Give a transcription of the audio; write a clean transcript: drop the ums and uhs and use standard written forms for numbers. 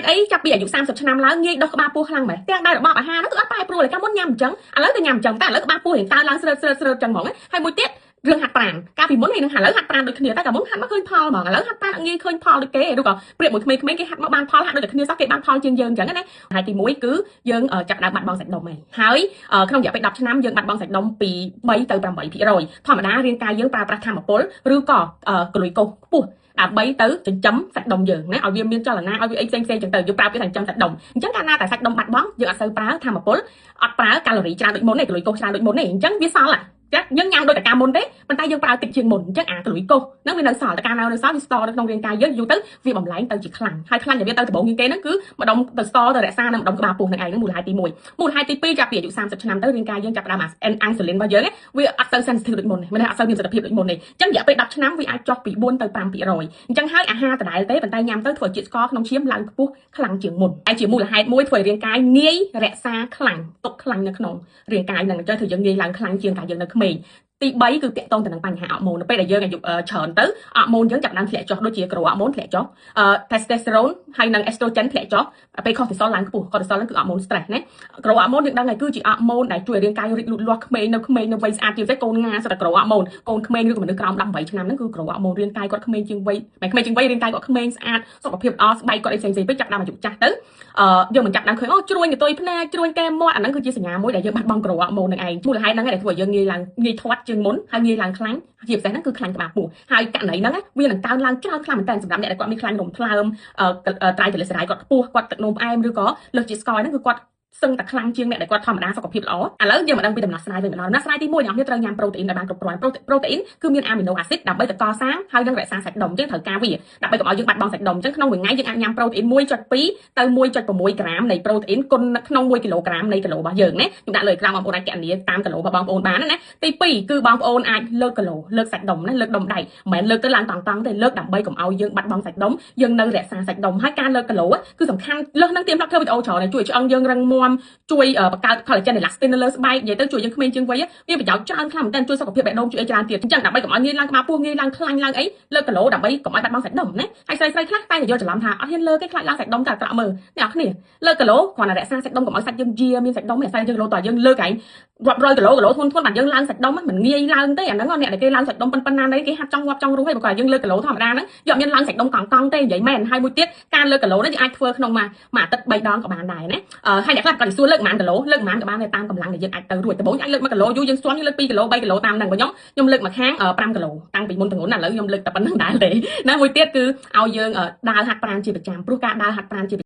អីចាប់ពីអាយុ30ឆ្នាំឡើងងាយដុសក្បាលពោះខ្លាំងមែនទាំងដែររបស់អាហារនោះគឺអត់ប្រែប្រួលតែកាលមុនញ៉ាំអញ្ចឹងឥឡូវទៅញ៉ាំអញ្ចឹងតែឥឡូវក្បាលពោះរៀងតើឡើងស្រើតអញ្ចឹងហ្មងហើយមួយទៀតរឿងហាត់ប្រាណកាលពីមុនហើយនឹងឥឡូវហាត់ប្រាណដូចគ្នាតែកាលមុនហាត់មកឃើញផលហ្មងឥឡូវហាត់ប្រាណងាយឃើញផលដូចគេឬក៏ប្រៀបមួយក្មេងៗគេហាត់មកបានផលហាត់ដូចតែគ្នាសោះគេបានផលជាងយើងអញ្ចឹងណាហើយទី1គឺយើងចាប់ដើមបាត់បង់សាច់ដុំហើយក្នុងរយៈពេល10ឆ្នាំយើងបាត់បង់សាច់ដុំពី3ទៅ8%ធម្មតារាងកាយយើងប្រើប្រាស់ធម្មពលឬក៏ក្លុយកោសខ្ពស់ដើម្បីទៅចិញ្ចឹមសាច់ដុំយើងណាឲ្យវាមានចលនាឲ្យវាអីផ្សេងចឹងទៅយើងប្រើពាក្យថាចិញ្ចឹមសាច់ដុំអញ្ចឹងកាលណាតែសាច់ដុំបាត់បង់យើងអត់សូវប្រើធម្មពលអត់ប្រើកាឡូរីច្រើនដូចមុនទេក្លុយកោសច្រើនដូចមុនទេអញ្ចឹងវាសល់យើងញ៉ាំដូចតែកាលមុនទេប៉ុន្តែយើងប្រើតិចជាងមុនអញ្ចឹងអាក្លុយកោសហ្នឹងវានៅសល់តែកាលនៅសល់វាស្ទនៅក្នុងរាងកាយយើងយូរទៅវាបំលែងទៅជាខ្លាំងហើយខ្លាំងតែវាទៅដំបូងជាងគេហ្នឹងគឺម្ដុំទៅស្ទទៅរក្សានៅម្ដុំក្បាលពោះនឹងឯងហ្នឹងមូលហេតុទី1មូលហេតុទី2ចាប់ពីអាយុ30ឆ្នាំទៅរាងកាយយើងចាប់ផ្ដើមអាំងស៊ូលីនរបស់យើងវាអត់សូវ sensitive ដូចមុនទេមិនថាអត់សូវមានប្រសិទ្ធភាពដូចមុនទេអញ្ចឹងរយៈពេល10ឆ្នាំវាអាចចុះពី4ទៅ5%អញ្ចឹងហើយអាហារដដែលទេប៉ុន្តែញ៉ាំទៅធ្វើជាតិស្ករក្នុងឈាមឡើងខ្ពស់ខ្លាំងជាងមុនហើយជាមូលហេតុមួយធ្វើឲ្យរាងកាយងាយរក្សាខ្លាំងទុកខ្លាំងនៅក្នុងរាងកាយហ្នឹងអញ្ចឹងធ្វើយើងងាយឡើងខ្លាំងជាងតែយើងនៅក្មេងទី3គឺតាក់ទងទៅនឹងបញ្ហាអរម៉ូននៅពេលដែលយើងអាយុច្រើនទៅអរម៉ូនយើងចាប់ដើមធ្លាក់ចុះដូចជាក្រូអរម៉ូនធ្លាក់ចុះtestosterone ហើយនិង estrogen ធ្លាក់ចុះពេល cortisol ឡើងខ្ពស់ cortisol ហ្នឹងគឺអរម៉ូន stress ណាក្រូអរម៉ូនយើងដឹងហើយគឺជាអរម៉ូនដែលជួយរាងកាយរីកលូតលាស់ក្មេងនៅវ័យស្អាតជាពិសេសកូនងាសិតតែក្រូអរម៉ូនកូនក្មេងឬក៏មនុស្សក្រោម18ឆ្នាំហ្នឹងគឺក្រូអរម៉ូនរាងកាយគាត់ក្មេងជាងវ័យមិនក្មេងជាងវ័យរាងកាយគាត់ក្មេងស្អាតសុខភាពល្អស្បែកគាត់អីផ្សេងៗពេកចាប់ដើមអាយុចាស់ទៅយើងមិនចាប់ដើមឃើញអូជ្រួញកតុយភ្នែកជ្រួញកែមាត់អាហ្នឹងគឺជាសញ្ញាមួយដែលយើងបាត់បង់ក្រូអរម៉ូននឹងឯងមូលហេតុហ្នឹងដែលធ្វើឲ្យយើងងាយធាត់ជាងមុនហើយងាយឡើងខ្លាំងជាពិសេសហ្នឹងគឺខ្លាញ់ក្បាលពោះហើយករណីហ្នឹងវានឹងកើនឡើងច្រើនខ្លាំងមែនតើសម្រាប់អ្នកដែលគាត់មានខ្លាញ់រំថ្លើមត្រៃក្លីសេរ៉ាយគាត់ខ្ពស់គាត់ទឹកនោមផ្អែមឬក៏លើសជាតិស្ករហ្នឹងគឺគាត់សឹងតែខ្លាំងជាងអ្នកដែលគាត់ធម្មតាសុខភាពល្អឥឡូវយើងមកដឹងពីដំណោះស្រាយវិញម្ដងដំណោះស្រាយទី1អ្នកគ្នាត្រូវញ៉ាំប្រូតេអ៊ីនដែលបានគ្រប់គ្រាន់ប្រូតេអ៊ីនគឺមានអាមីណូអាស៊ីតដើម្បីទៅកសាងហើយនឹងរក្សាសាច់ដុំអញ្ចឹងត្រូវការវាដើម្បីកុំឲ្យយើងបាត់បង់សាច់ដុំអញ្ចឹងក្នុងមួយថ្ងៃយើងអាចញ៉ាំប្រូតេអ៊ីន 1.2 ទៅ 1.6 ក្រាមនៃប្រូតេអ៊ីនគុណក្នុង1គីឡូក្រាមនៃគីឡូរបស់យើងណាខ្ញុំដាក់លើក្រាមបងប្អូនអាចកណនាតាមគីឡូរបស់បងប្អូនបានណាទី2គឺបងប្អូនអាចលើកគីឡូលើកសាច់ដុំណាលើកដុំដៃមិនមែនលើកទៅឡើងតង់ទេលើកដើម្បីកុំឲ្យយើងបាត់បង់សាច់ដុំយើងនៅរក្សាសាច់ដុំហើយការលើកគីឡូគឺសំខាន់លើសនឹងទៀមផ្លាប់ធ្វើវីដេអូច្រើនជួយឆ្អឹងយើងរឹងមាំជួយបង្កើត collagen elastin នៅលើស្បែកនិយាយទៅជួយយើងក្មេងជាងវ័យវាប្រយោជន៍ច្រើនខ្លាំងមែនទែនជួយសុខភាពបេះដូងជួយអីច្រើនទៀតអញ្ចឹងដើម្បីកុំឲ្យងាយឡើងក្បាលពោះងាយឡើងខ្លាញ់ឡើងអីលើកគីឡូដើម្បីកុំឲ្យបាត់បង់សាច់ដុំណាហើយស្រីខ្លះតែយល់ច្រឡំថាអត់ហ៊ានលើកទេខ្លាចឡើងសាច់ដុំតែអាក្រក់មើលអ្នកនរគ្នាលើកគីឡូគ្រាន់តែរក្សាសាច់ដុំកុំឲ្យសាច់យើងជាមានសាច់ដុំមានសាច់យើងគីឡូតើយើងលើកឯងរាប់រយគីឡូធ្ងន់បានយើងឡើងសាច់ដុំមិនងាយឡើងទេអាហ្នឹងអ្នកដែលគេឡើងសាច់ដុំប៉ុណ្ណានេះគេហាត់ចង់ងាប់ចង់រស់ហើយបើគាត់យើងលើកគីឡូធម្មតាហ្នឹងយកមានឡើងសាច់ដុំកង់ទេនិយាយមែនហើយមួយទៀតការលើកគីឡូនេះយើងអាចធ្វើក្នុងមួយអាទិត្យ3ដងក៏បានដែរណាហើយអ្នកខ្លះគាត់សួរលើកប៉ុន្មានគីឡូលើកប៉ុន្មានក៏បានដែរតាមកម្លាំងដែលយើងអាចទៅរួចដំបូងអាចលើក1គីឡូយូរយើងស្ទាន់យើងលើក2គីឡូ3គីឡូតាមហ្នឹងខ្ញុំលើកមួយខាង5គីឡូតាំងពីមុនទៅមុនឥឡូវខ្ញុំលើកតែប៉ុណ្្នឹងដែរទេណាមួយទៀតគឺឲ្យយើងដើរហាត់ប្រាណជាប្រចាំព្រោះការដើរហាត់ប្រាណជា